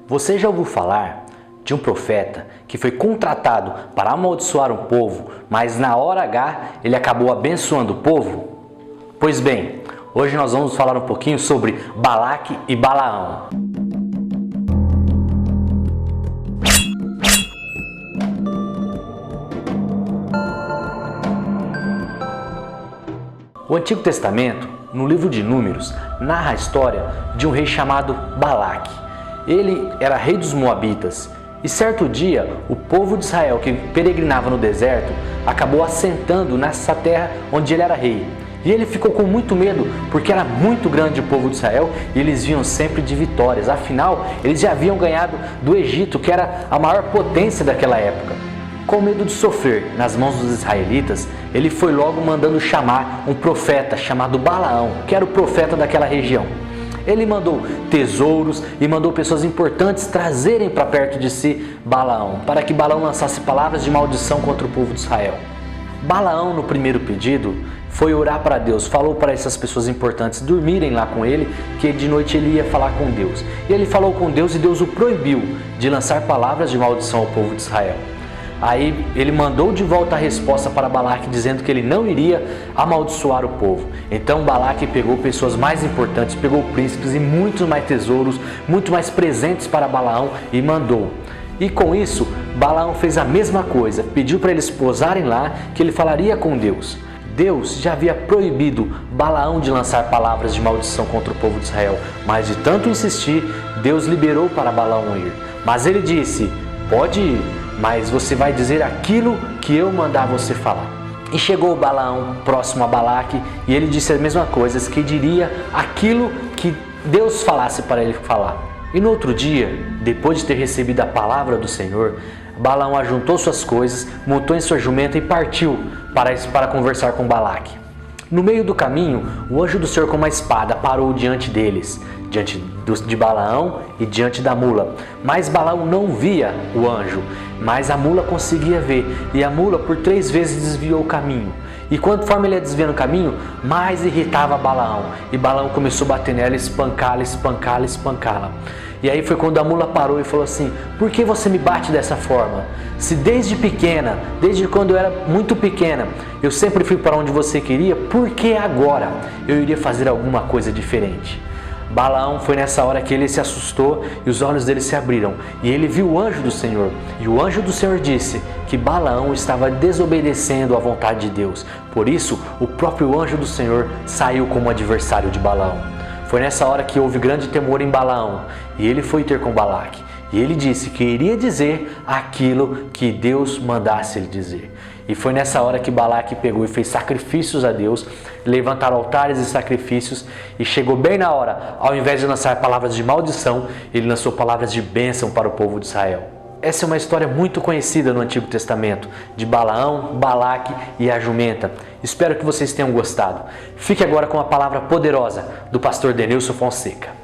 Você já ouviu falar de um profeta que foi contratado para amaldiçoar um povo, mas na hora H ele acabou abençoando o povo? Pois bem, hoje nós vamos falar um pouquinho sobre Balaque e Balaão. O Antigo Testamento, no livro de Números, narra a história de um rei chamado Balaque. Ele era rei dos Moabitas e certo dia o povo de Israel que peregrinava no deserto acabou assentando nessa terra onde ele era rei. E ele ficou com muito medo porque era muito grande o povo de Israel e eles vinham sempre de vitórias. Afinal, eles já haviam ganhado do Egito, que era a maior potência daquela época. Com medo de sofrer nas mãos dos israelitas, ele foi logo mandando chamar um profeta chamado Balaão, que era o profeta daquela região. Ele mandou tesouros e mandou pessoas importantes trazerem para perto de si Balaão, para que Balaão lançasse palavras de maldição contra o povo de Israel. Balaão, no primeiro pedido, foi orar para Deus, falou para essas pessoas importantes dormirem lá com ele, que de noite ele ia falar com Deus. E ele falou com Deus e Deus o proibiu de lançar palavras de maldição ao povo de Israel. Aí ele mandou de volta a resposta para Balaque, dizendo que ele não iria amaldiçoar o povo. Então Balaque pegou pessoas mais importantes, pegou príncipes e muitos mais tesouros, muito mais presentes para Balaão e mandou. E com isso, Balaão fez a mesma coisa, pediu para eles posarem lá que ele falaria com Deus. Deus já havia proibido Balaão de lançar palavras de maldição contra o povo de Israel, mas de tanto insistir, Deus liberou para Balaão ir. Mas ele disse, pode ir, mas você vai dizer aquilo que eu mandar você falar. E chegou Balaão próximo a Balaque e ele disse as mesmas coisas, que diria aquilo que Deus falasse para ele falar. E no outro dia, depois de ter recebido a palavra do Senhor, Balaão ajuntou suas coisas, montou em sua jumenta e partiu para conversar com Balaque. No meio do caminho, o anjo do Senhor com uma espada parou diante deles, diante de Balaão e diante da mula. Mas Balaão não via o anjo, mas a mula conseguia ver. E a mula por 3 vezes desviou o caminho. E conforme ele ia desviando o caminho, mais irritava Balaão. E Balaão começou a bater nela, espancá-la, espancá-la, espancá-la. E aí foi quando a mula parou e falou assim, por que você me bate dessa forma? Se desde pequena, desde quando eu era muito pequena, eu sempre fui para onde você queria, por que agora eu iria fazer alguma coisa diferente? Balaão foi nessa hora que ele se assustou e os olhos dele se abriram. E ele viu o anjo do Senhor. E o anjo do Senhor disse que Balaão estava desobedecendo à vontade de Deus. Por isso, o próprio anjo do Senhor saiu como adversário de Balaão. Foi nessa hora que houve grande temor em Balaão. E ele foi ter com Balaque. E ele disse que iria dizer aquilo que Deus mandasse ele dizer. E foi nessa hora que Balaque pegou e fez sacrifícios a Deus, levantaram altares e sacrifícios, e chegou bem na hora, ao invés de lançar palavras de maldição, ele lançou palavras de bênção para o povo de Israel. Essa é uma história muito conhecida no Antigo Testamento, de Balaão, Balaque e a jumenta. Espero que vocês tenham gostado. Fique agora com a palavra poderosa do pastor Denilson Fonseca.